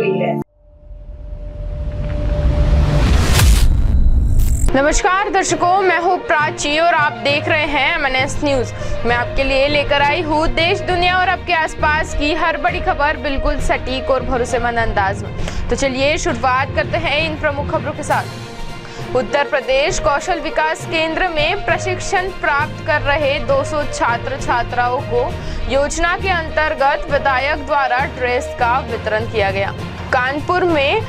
गई है। नमस्कार दर्शकों, मैं हूँ प्राची और आप देख रहे हैं MNS न्यूज। मैं आपके लिए लेकर आई हूँ देश दुनिया और आपके आसपास की हर बड़ी खबर बिल्कुल सटीक और भरोसेमंद अंदाज में। तो चलिए शुरुआत करते हैं इन प्रमुख खबरों के साथ। उत्तर प्रदेश कौशल विकास केंद्र में प्रशिक्षण प्राप्त कर रहे 200 छात्र छात्राओं को योजना के अंतर्गत विधायक द्वारा ड्रेस का वितरण किया गया। कानपुर में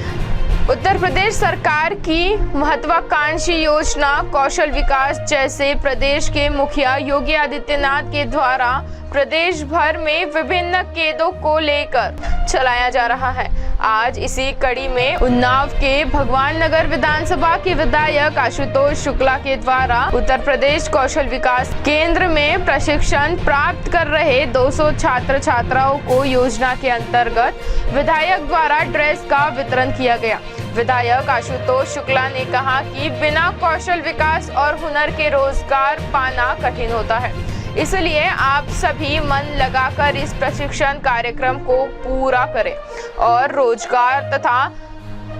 उत्तर प्रदेश सरकार की महत्वाकांक्षी योजना कौशल विकास जैसे प्रदेश के मुखिया योगी आदित्यनाथ के द्वारा प्रदेश भर में विभिन्न केंद्रों को लेकर चलाया जा रहा है। आज इसी कड़ी में उन्नाव के भगवान नगर विधानसभा के विधायक आशुतोष शुक्ला के द्वारा उत्तर प्रदेश कौशल विकास केंद्र में प्रशिक्षण प्राप्त कर रहे 200 छात्र छात्राओं को योजना के अंतर्गत विधायक द्वारा ड्रेस का वितरण किया गया। विधायक आशुतोष शुक्ला ने कहा कि बिना कौशल विकास और हुनर के रोजगार पाना कठिन होता है, इसलिए आप सभी मन लगाकर इस प्रशिक्षण कार्यक्रम को पूरा करें और रोजगार तथा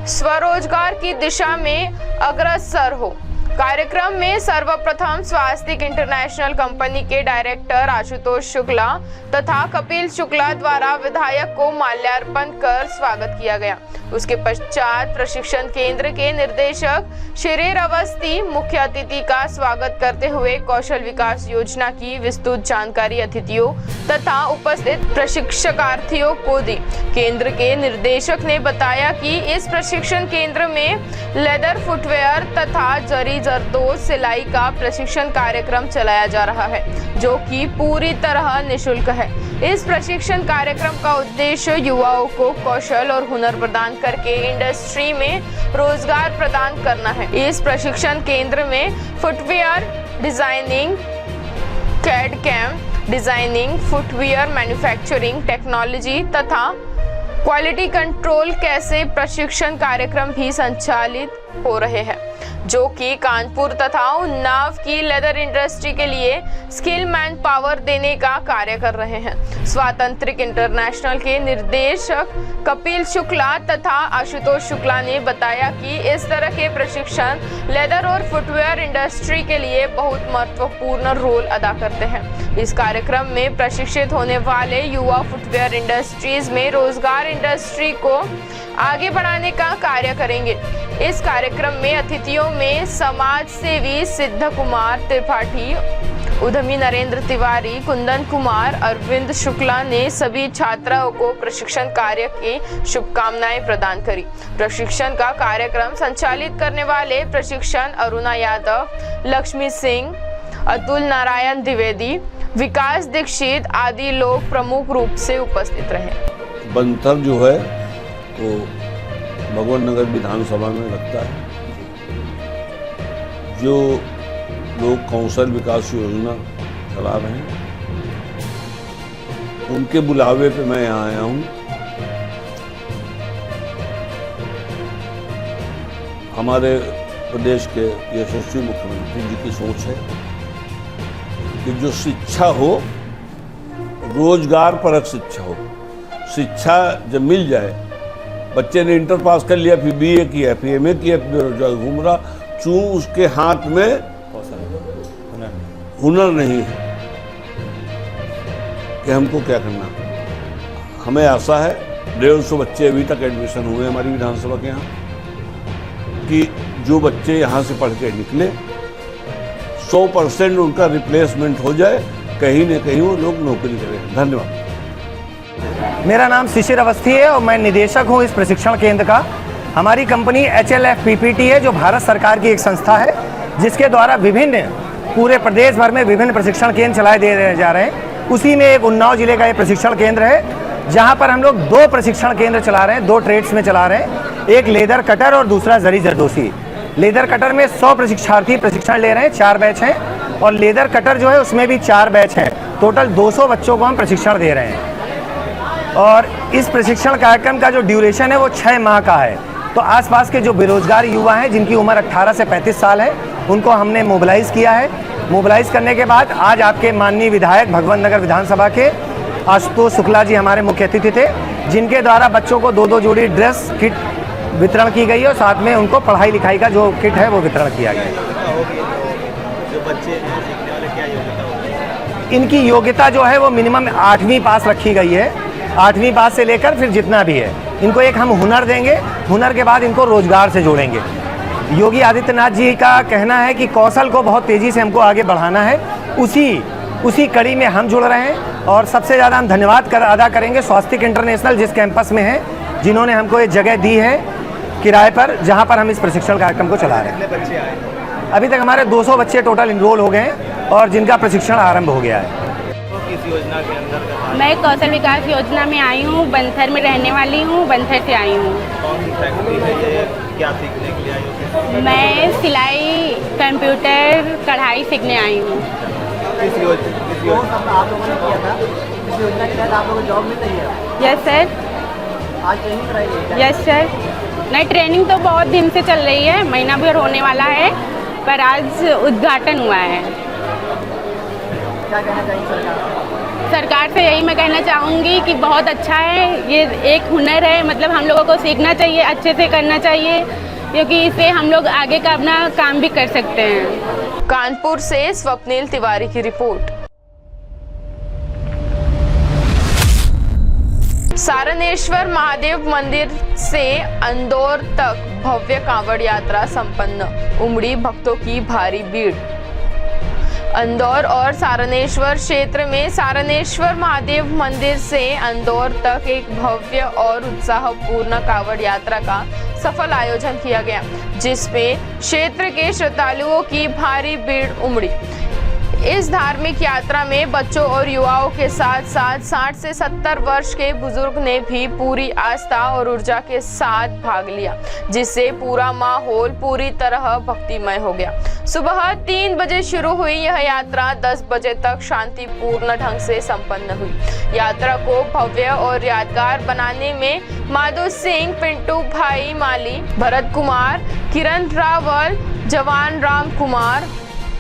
स्वरोजगार की दिशा में अग्रसर हो। कार्यक्रम में सर्वप्रथम स्वास्तिक इंटरनेशनल कंपनी के डायरेक्टर आशुतोष शुक्ला तथा कपिल शुक्ला द्वारा विधायक को माल्यार्पण कर स्वागत किया गया। उसके पश्चात प्रशिक्षण केंद्र के निदेशक शिरीर अवस्थी मुख्य अतिथि का स्वागत करते हुए कौशल विकास योजना की विस्तृत जानकारी अतिथियों तथा उपस्थित प्रशिक्षणार्थियों को दी। केंद्र के निर्देशक ने बताया कि इस प्रशिक्षण केंद्र में लेदर फुटवेयर तथा जरी जरदोज सिलाई का प्रशिक्षण कार्यक्रम चलाया जा रहा है, जो कि पूरी तरह निःशुल्क है। इस प्रशिक्षण कार्यक्रम का उद्देश्य युवाओं को कौशल और हुनर प्रदान करके इंडस्ट्री में रोजगार प्रदान करना है। इस प्रशिक्षण केंद्र में footwear designing, CAD CAM designing, footwear manufacturing technology तथा क्वालिटी कंट्रोल कैसे प्रशिक्षण कार्यक्रम भी संचालित हो रहे हैं, जो कि कानपुर तथा उन्नाव की लेदर इंडस्ट्री के लिए स्किल मैन पावर देने का कार्य कर रहे हैं। स्वातंत्रिक इंटरनेशनल के निर्देशक कपिल शुक्ला तथा आशुतोष शुक्ला ने बताया कि इस तरह के प्रशिक्षण लेदर और फुटवेयर इंडस्ट्री के लिए बहुत महत्वपूर्ण रोल अदा करते हैं। इस कार्यक्रम में प्रशिक्षित होने वाले युवा फुटवेयर इंडस्ट्रीज में रोजगार इंडस्ट्री को आगे बढ़ाने का कार्य करेंगे। इस कार्यक्रम में अतिथियों में समाज सेवी सिद्ध कुमार त्रिपाठी, उद्यमी नरेंद्र तिवारी, कुंदन कुमार, अरविंद शुक्ला ने सभी छात्राओं को प्रशिक्षण कार्य की शुभकामनाएं प्रदान करी। प्रशिक्षण का कार्यक्रम संचालित करने वाले प्रशिक्षण अरुणा यादव, लक्ष्मी सिंह, अतुल नारायण द्विवेदी, विकास दीक्षित आदि लोग प्रमुख रूप से उपस्थित रहे। बंतर जो है वो भगवान नगर विधानसभा में लगता है। जो लोग कौशल विकास योजना चला रहे हैं उनके बुलावे पे मैं यहाँ आया हूँ। हमारे प्रदेश के यशस्वी मुख्यमंत्री जी की सोच है कि जो शिक्षा हो, रोजगार परक शिक्षा हो। शिक्षा जब मिल जाए, बच्चे ने इंटर पास कर लिया, फिर BA किया, फिर MA किया, फिर बेरोजगार घूम रहा, चूं उसके हाथ में हुनर नहीं है कि हमको क्या करना। हमें आशा है 150 बच्चे अभी तक एडमिशन हुए हमारी विधानसभा के यहाँ, कि जो बच्चे यहाँ से पढ़ के निकले 100% उनका रिप्लेसमेंट हो जाए, कहीं न कहीं वो लोग नौकरी करें। धन्यवाद। मेरा नाम शिशिर अवस्थी है और मैं निदेशक हूं इस प्रशिक्षण केंद्र का। हमारी कंपनी HLF PPT है, जो भारत सरकार की एक संस्था है, जिसके द्वारा विभिन्न पूरे प्रदेश भर में विभिन्न प्रशिक्षण केंद्र चलाए दे जा रहे हैं। उसी में एक उन्नाव जिले का ये प्रशिक्षण केंद्र है, जहां पर हम लोग 2 प्रशिक्षण केंद्र चला रहे हैं, 2 ट्रेड्स में चला रहे हैं। एक लेदर कटर और दूसरा जरी जरदोसी। लेदर कटर में 100 प्रशिक्षार्थी प्रशिक्षण ले रहे हैं, 4 बैच हैं, और लेदर कटर जो है उसमें भी 4 बैच हैं। टोटल 200 बच्चों को हम प्रशिक्षण दे रहे हैं। और इस प्रशिक्षण कार्यक्रम का जो ड्यूरेशन है वो 6 माह का है। तो आसपास के जो बेरोजगार युवा हैं, जिनकी उम्र 18 से 35 साल है, उनको हमने मोबिलाइज़ किया है। मोबिलाइज़ करने के बाद आज आपके माननीय विधायक भगवान नगर विधानसभा के आशुतोष शुक्ला जी हमारे मुख्य अतिथि थे, जिनके द्वारा बच्चों को 2-2 जोड़ी ड्रेस किट वितरण की गई है और साथ में उनको पढ़ाई लिखाई का जो किट है वो वितरण किया गया है। जो बच्चे हैं सीखने वाले क्या योग्यता होगी? इनकी योग्यता जो है वो मिनिमम 8वीं पास रखी गई है। 8वीं पास से लेकर फिर जितना भी है, इनको एक हम हुनर देंगे, हुनर के बाद इनको रोजगार से जोड़ेंगे। योगी आदित्यनाथ जी का कहना है कि कौशल को बहुत तेज़ी से हमको आगे बढ़ाना है, उसी कड़ी में हम जुड़ रहे हैं। और सबसे ज़्यादा हम धन्यवाद अदा करेंगे स्वास्तिक इंटरनेशनल जिस कैंपस में है, जिन्होंने हमको ये जगह दी है किराए पर, जहाँ पर हम इस प्रशिक्षण कार्यक्रम को चला रहे हैं। कितने बच्चे आए? अभी तक हमारे 200 बच्चे टोटल इनरोल हो गए हैं और जिनका प्रशिक्षण आरंभ हो गया है। तो किस योजना के अंदर मैं कौशल विकास योजना में आई हूँ, बंथर में रहने वाली हूँ, बंथर से आई हूँ। कौन सी फैक्ट्री है ये? क्या सीखने के लिए आई हो? मैं सिलाई, कंप्यूटर, कढ़ाई सीखने आई हूँ। किस योजना आप लोगों ने किया था? इस योजना के तहत आप लोगों को जॉब मिल रही है? Yes sir. आज ट्रेनिंग कराई गई? Yes sir. नहीं, ट्रेनिंग तो बहुत दिन से चल रही है, महीना भर होने वाला है, पर आज उद्घाटन हुआ है। क्या कहना चाहिए सरकार से यही मैं कहना चाहूँगी कि बहुत अच्छा है, ये एक हुनर है, मतलब हम लोगों को सीखना चाहिए, अच्छे से करना चाहिए, क्योंकि इससे हम लोग आगे का अपना काम भी कर सकते हैं। कानपुर से स्वप्निल तिवारी की रिपोर्ट। सारनेश्वर महादेव मंदिर से इंदौर तक भव्य कांवड़ यात्रा संपन्न, उमड़ी भक्तों की भारी भीड़। इंदौर और सारनेश्वर क्षेत्र में सारनेश्वर महादेव मंदिर से इंदौर तक एक भव्य और उत्साहपूर्ण कांवड़ यात्रा का सफल आयोजन किया गया, जिसमें क्षेत्र के श्रद्धालुओं की भारी भीड़ उमड़ी। इस धार्मिक यात्रा में बच्चों और युवाओं के साथ साथ 60 से 70 वर्ष के बुजुर्ग ने भी पूरी आस्था और ऊर्जा के साथ भाग लिया, जिससे पूरा माहौल पूरी तरह भक्तिमय हो गया। सुबह 3 बजे शुरू हुई यह यात्रा 10 बजे तक शांतिपूर्ण ढंग से संपन्न हुई। यात्रा को भव्य और यादगार बनाने में माधो सिंह, पिंटू भाई माली, भरत कुमार, किरण रावल, जवान राम कुमार,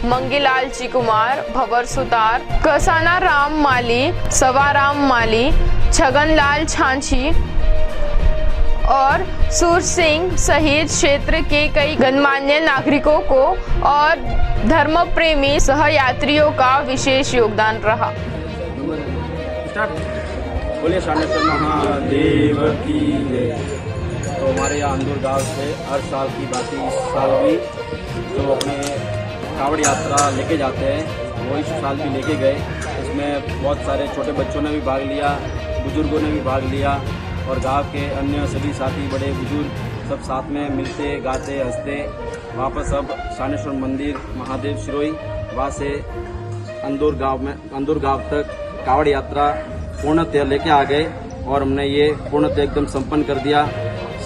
मंगीलाल जी कुमार, भवर सुतार, कसाना राम माली, सवाराम माली, छगनलाल छांची और सूर सिंह सहित क्षेत्र के कई गणमान्य नागरिकों को और धर्म प्रेमी सहयात्रियों का विशेष योगदान रहा। बोले सारनेश्वर महादेव की जय। तो हमारे यहाँ अंदूर गांव से हर साल की बात इस साल भी जो अपने कांवड़ यात्रा लेके जाते हैं वो इस साल भी लेके गए। इसमें बहुत सारे छोटे बच्चों ने भी भाग लिया, बुजुर्गों ने भी भाग लिया और गांव के अन्य सभी साथी बड़े बुजुर्ग सब साथ में मिलते गाते हंसते वापस सब सारनेश्वर मंदिर महादेव सिरोही वहाँ से अंदूर गांव तक कांवड़ यात्रा पूर्णतः लेके आ गए और हमने ये पूर्णतः एकदम संपन्न कर दिया।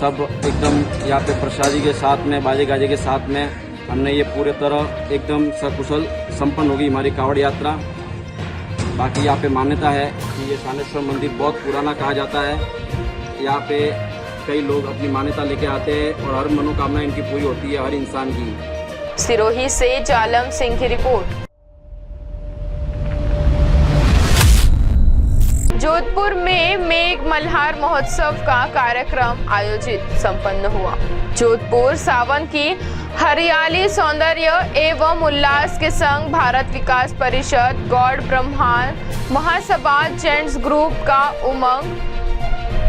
सब एकदम यहाँ पे प्रसादी के साथ में बाजे गाजे के साथ में हमने ये पूरे तरह एकदम सकुशल संपन्न होगी हमारी कांवड़ यात्रा। बाकी यहाँ पे मान्यता है कि ये सारनेश्वर मंदिर बहुत पुराना कहा जाता है। यहाँ पे कई लोग अपनी मान्यता लेके आते हैं और हर मनोकामना इनकी पूरी होती है हर इंसान की। सिरोही से जालम सिंह की रिपोर्ट। जोधपुर में मेघ मल्हार महोत्सव का कार्यक्रम आयोजित संपन्न हुआ। जोधपुर सावन की हरियाली, सौंदर्य एवं उल्लास के संग भारत विकास परिषद, गॉड ब्रह्मांड महासभा, जेंट्स ग्रुप का उमंग,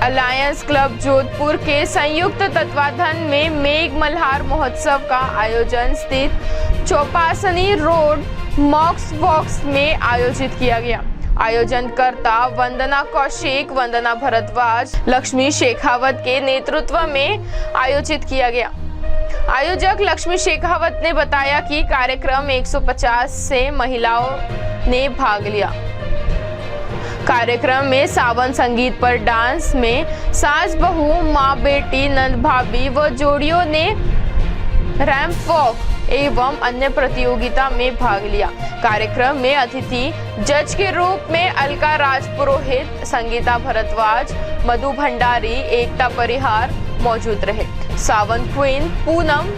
अलायंस क्लब जोधपुर के संयुक्त तत्वाधान में मेघ मल्हार महोत्सव का आयोजन स्थित चौपासनी रोड मॉक्स बॉक्स में आयोजित किया गया। आयोजनकर्ता वंदना कौशिक, वंदना भारद्वाज, लक्ष्मी शेखावत के नेतृत्व में आयोजित किया गया। आयोजक लक्ष्मी शेखावत ने बताया कि कार्यक्रम 150 से महिलाओं ने भाग लिया। कार्यक्रम में सावन संगीत पर डांस में सास बहू, माँ बेटी, नंद भाभी व जोड़ियों ने रैंप वॉक एवं अन्य प्रतियोगिता में भाग लिया। कार्यक्रम में अतिथि जज के रूप में अलका राजपुरोहित, संगीता भारद्वाज, मधु भंडारी, एकता परिहार मौजूद रहे। Sawan queen Poonam,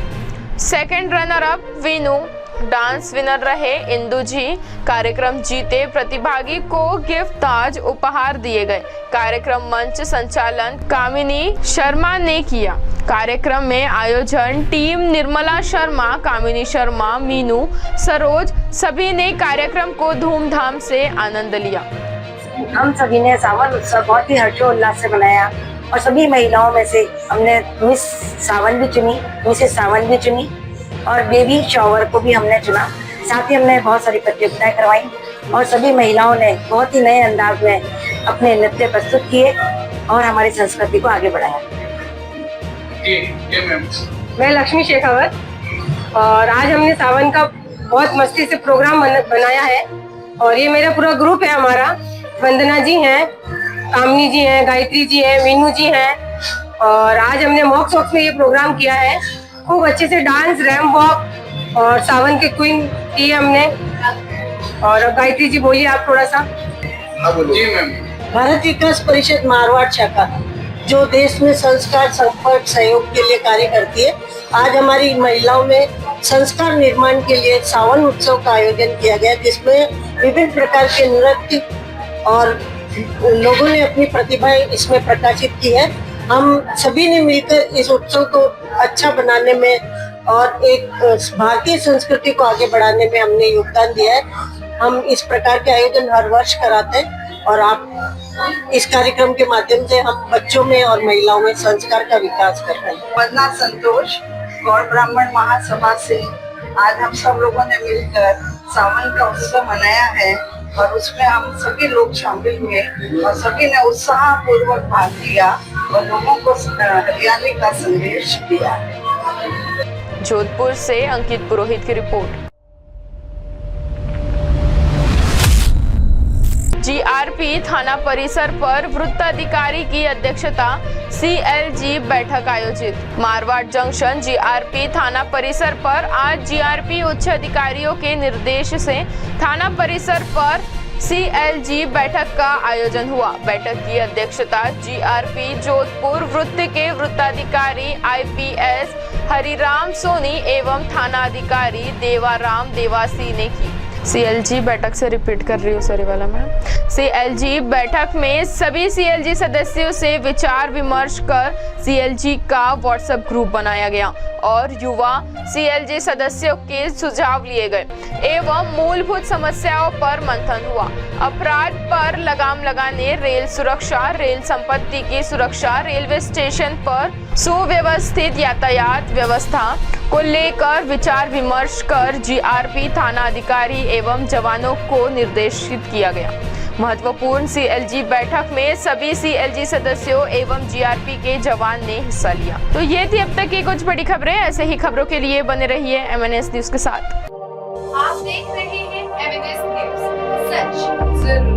second runner up Vinu, dance winner रहे इंदु जी। कार्यक्रम जीते प्रतिभागी को गिफ्ट ताज उपहार दिए गए। कार्यक्रम मंच संचालन कामिनी शर्मा ने किया। कार्यक्रम में आयोजन टीम निर्मला शर्मा, कामिनी शर्मा, मीनू, सरोज सभी ने कार्यक्रम को धूमधाम से आनंद लिया। हम सभी ने सावन उत्सव बहुत ही हर्षोल्लास से मनाया और सभी महिलाओं में से हमने मिस सावन भी चुनी, मिसेस सावन भी चुनी और बेबी शॉवर को भी हमने चुना। साथ ही हमने बहुत सारी प्रतियोगिताएं करवाई और सभी महिलाओं ने बहुत ही नए अंदाज में अपने नृत्य प्रस्तुत किए और हमारी संस्कृति को आगे बढ़ाया। मैं लक्ष्मी शेखावत और आज हमने सावन का बहुत मस्ती से प्रोग्राम बनाया है और ये मेरा पूरा ग्रुप है। हमारा वंदना जी हैं, कामनी जी हैं, गायत्री जी हैं, मीनू जी हैं और आज हमने मॉक सॉक्स में ये प्रोग्राम किया है। खूब अच्छे से डांस, रैम वॉक और सावन के क्वीन की हमने। और अब गायत्री जी बोलिए आप थोड़ा सा। जी मैम। भारत विकास परिषद मारवाड़ शाखा जो देश में संस्कार संपर्क सहयोग के लिए कार्य करती है, आज हमारी महिलाओं में संस्कार निर्माण के लिए सावन उत्सव का आयोजन किया गया, जिसमें विभिन्न प्रकार के नृत्य और लोगों ने अपनी प्रतिभाएं इसमें प्रकाशित की है। हम सभी ने मिलकर इस उत्सव को अच्छा बनाने में और एक भारतीय संस्कृति को आगे बढ़ाने में हमने योगदान दिया है। हम इस प्रकार के आयोजन हर वर्ष कराते हैं और आप इस कार्यक्रम के माध्यम से हम बच्चों में और महिलाओं में संस्कार का विकास कर रहे हैं। वंदना संतोष, गौड़ ब्राह्मण महासभा से आज हम सब लोगों ने मिलकर सावन का उत्सव मनाया है और उसमें हम सभी लोग शामिल हुए और सभी ने उत्साह पूर्वक भाग लिया और लोगों को हरियाली का संदेश दिया। जोधपुर से अंकित पुरोहित की रिपोर्ट। जीआरपी थाना परिसर पर वृत्ताधिकारी की अध्यक्षता सीएलजी बैठक आयोजित। मारवाड़ जंक्शन जीआरपी थाना परिसर पर आज जीआरपी उच्च अधिकारियों के निर्देश से थाना परिसर पर सीएलजी बैठक का आयोजन हुआ। बैठक की अध्यक्षता जीआरपी जोधपुर वृत्त के वृत्ताधिकारी आईपीएस हरिराम सोनी एवं थाना अधिकारी देवाराम देवासी ने की। सीएलजी बैठक से रिपीट कर रही हूँ सर वाला मैं। सीएलजी बैठक में सभी सीएलजी सदस्यों से विचार विमर्श कर सीएलजी का व्हाट्सएप ग्रुप बनाया गया और युवा सीएलजी सदस्यों के सुझाव लिए गए एवं मूलभूत समस्याओं पर मंथन हुआ। अपराध पर लगाम लगाने, रेल सुरक्षा, रेल संपत्ति की सुरक्षा, रेलवे स्टेशन पर सुव्यवस्थित यातायात व्यवस्था को लेकर विचार विमर्श कर जीआरपी थाना अधिकारी एवं जवानों को निर्देशित किया गया। महत्वपूर्ण सीएलजी बैठक में सभी सीएलजी सदस्यों एवं जीआरपी के जवान ने हिस्सा लिया। तो ये थी अब तक की कुछ बड़ी खबरें। ऐसे ही खबरों के लिए बने रहिए MNS न्यूज के साथ। आप देख रहे हैं MNS न्यूज, सच जरूर।